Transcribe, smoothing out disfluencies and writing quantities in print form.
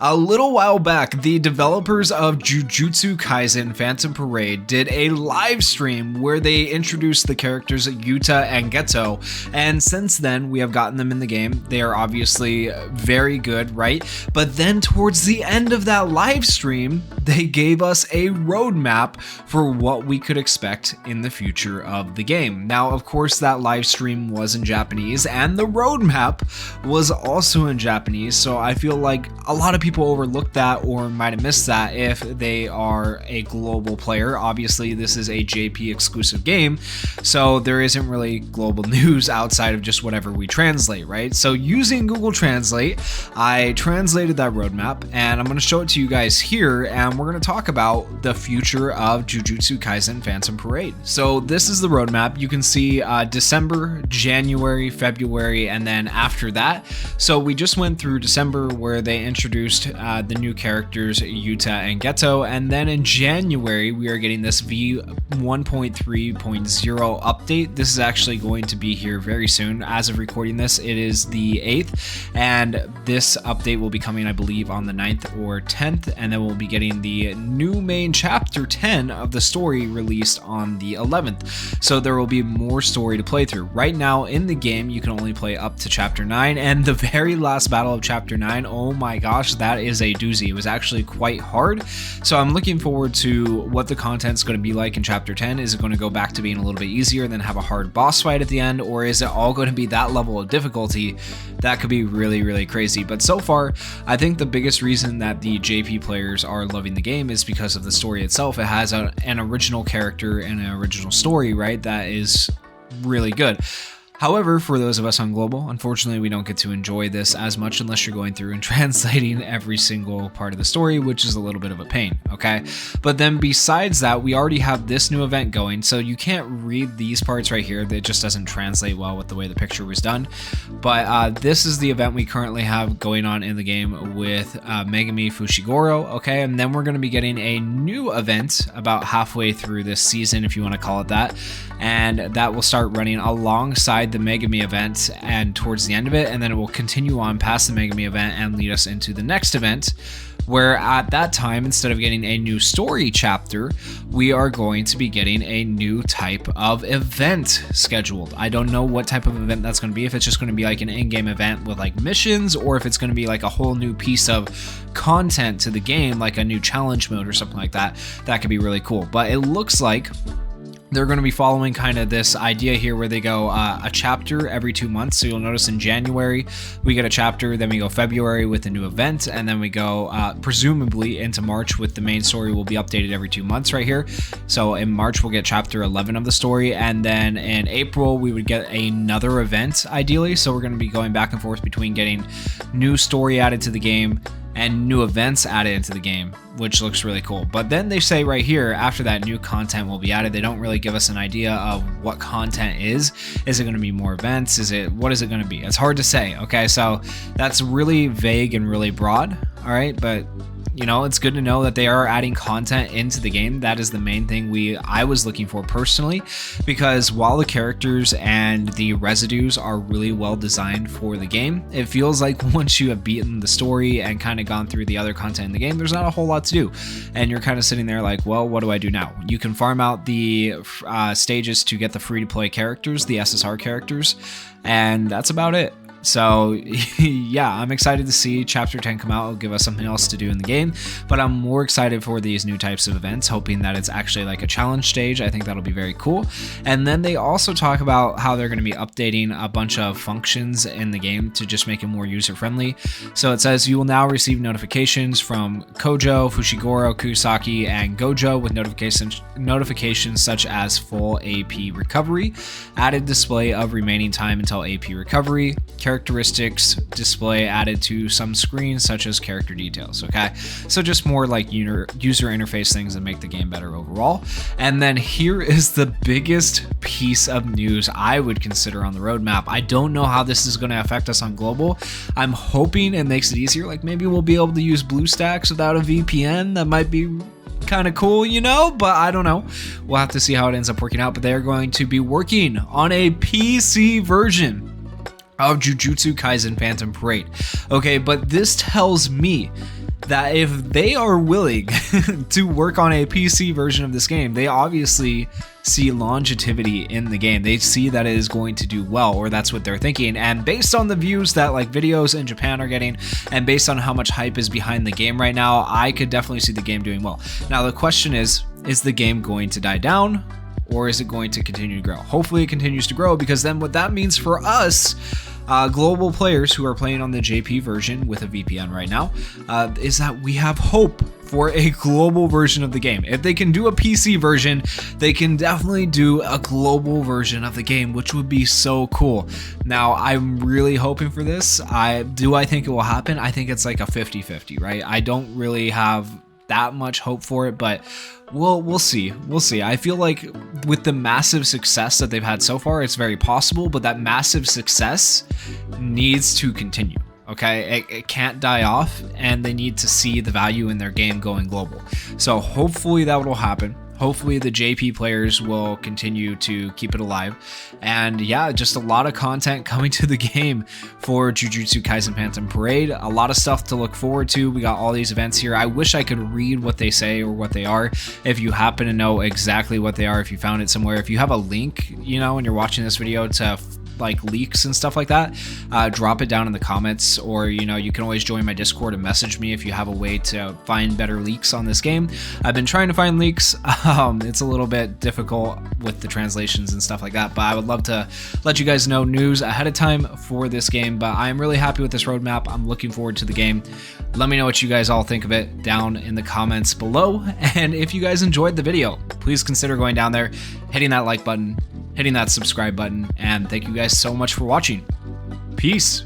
A little while back, the developers of Jujutsu Kaisen Phantom Parade did a live stream where they introduced the characters Yuta and Geto, and since then we have gotten them in the game. They are obviously very good, right? But then towards the end of that live stream, they gave us a roadmap for what we could expect in the future of the game. Now, of course, that live stream was in Japanese, and the roadmap was also in Japanese, so I feel like a lot of people overlooked that or might have missed that if they are a global player. Obviously, this is a JP exclusive game, so there isn't really global news outside of just whatever we translate, right? So using Google Translate, I translated that roadmap, and I'm going to show it to you guys here, and we're going to talk about the future of Jujutsu Kaisen Phantom Parade. So this is the roadmap. You can see December, January, February, and then after that. So we just went through December where they introduced the new characters Yuta and Geto, and then in January we are getting this V1.3.0 update. This is actually going to be here very soon. As of recording this, it is the 8th, and this update will be coming, I believe, on the 9th or 10th, and then we'll be getting the new main chapter 10 of the story released on the 11th. So there will be more story to play through. Right now in the game you can only play up to chapter 9, and the very last battle of chapter 9, oh my gosh, that is a doozy. It was actually quite hard, so I'm looking forward to what the content's going to be like in chapter 10. Is it going to go back to being a little bit easier, then have a hard boss fight at the end, or is it all going to be that level of difficulty? That could be really crazy. But so far, I think the biggest reason that the JP players are loving the game is because of the story itself. It has an original character and an original story, right? That is really good. However, for those of us on global, unfortunately, we don't get to enjoy this as much unless you're going through and translating every single part of the story, which is a little bit of a pain, okay? But then besides that, we already have this new event going, so you can't read these parts right here. It just doesn't translate well with the way the picture was done. But this is the event we currently have going on in the game with Megami Fushiguro, okay? And then we're going to be getting a new event about halfway through this season, if you want to call it that. And that will start running alongside the Megami event and towards the end of it, and then it will continue on past the Megami event and lead us into the next event, where at that time, instead of getting a new story chapter, we are going to be getting a new type of event scheduled. I don't know what type of event that's going to be, if it's just going to be like an in-game event with like missions, or if it's going to be like a whole new piece of content to the game, like a new challenge mode or something like that. That could be really cool. But it looks like they're going to be following kind of this idea here where they go a chapter every 2 months. So you'll notice in January we get a chapter, then we go February with a new event, and then we go presumably into March with the main story will be updated every 2 months right here. So in March we'll get chapter 11 of the story, and then in April we would get another event ideally. So we're going to be going back and forth between getting new story added to the game and new events added into the game, which looks really cool. But then they say right here, after that, new content will be added. They don't really give us an idea of what content is. Is it going to be more events? What is it going to be? It's hard to say, okay? So that's really vague and really broad, all right? But you know, it's good to know that they are adding content into the game. That is the main thing I was looking for personally, because while the characters and the residues are really well designed for the game, it feels like once you have beaten the story and kind of gone through the other content in the game, there's not a whole lot to do. And you're kind of sitting there like, well, what do I do now? You can farm out the stages to get the free-to-play characters, the SSR characters, and that's about it. So yeah, I'm excited to see chapter 10 come out. It'll give us something else to do in the game, but I'm more excited for these new types of events, hoping that it's actually like a challenge stage. I think that'll be very cool. And then they also talk about how they're going to be updating a bunch of functions in the game to just make it more user friendly. So it says you will now receive notifications from Kojo, Fushiguro, Kusaki, and Gojo with notifications such as full AP recovery, added display of remaining time until AP recovery, characteristics display added to some screens such as character details, okay? So just more like user interface things that make the game better overall. And then here is the biggest piece of news I would consider on the roadmap. I don't know how this is going to affect us on global. I'm hoping it makes it easier, like maybe we'll be able to use BlueStacks without a VPN. That might be kind of cool, you know, but I don't know. We'll have to see how it ends up working out. But they're going to be working on a PC version of Jujutsu Kaisen Phantom Parade. Okay, but this tells me that if they are willing to work on a PC version of this game, they obviously see longevity in the game. They see that it is going to do well, or that's what they're thinking. And based on the views that like videos in Japan are getting, and based on how much hype is behind the game right now, I could definitely see the game doing well. Now the question is the game going to die down, or is it going to continue to grow? Hopefully it continues to grow, because then what that means for us, global players who are playing on the JP version with a VPN right now, is that we have hope for a global version of the game. If they can do a PC version, they can definitely do a global version of the game, which would be so cool. Now, I'm really hoping for this. I think it will happen? I think it's like a 50-50, right? I don't really have that much hope for it, but we'll see. We'll see. I feel like with the massive success that they've had so far, it's very possible, but that massive success needs to continue. Okay, it can't die off, and they need to see the value in their game going global. So hopefully that will happen. Hopefully the JP players will continue to keep it alive. And yeah, just a lot of content coming to the game for Jujutsu Kaisen Phantom Parade. A lot of stuff to look forward to. We got all these events here. I wish I could read what they say or what they are. If you happen to know exactly what they are, if you found it somewhere, if you have a link, and you're watching this video to like leaks and stuff like that, drop it down in the comments, or you can always join my Discord and message me if you have a way to find better leaks on this game. I've been trying to find leaks. It's a little bit difficult with the translations and stuff like that, but I would love to let you guys know news ahead of time for this game. But I'm really happy with this roadmap. I'm looking forward to the game. Let me know what you guys all think of it down in the comments below, and if you guys enjoyed the video, please consider going down there, hitting that like button, hitting that subscribe button, and thank you guys so much for watching. Peace.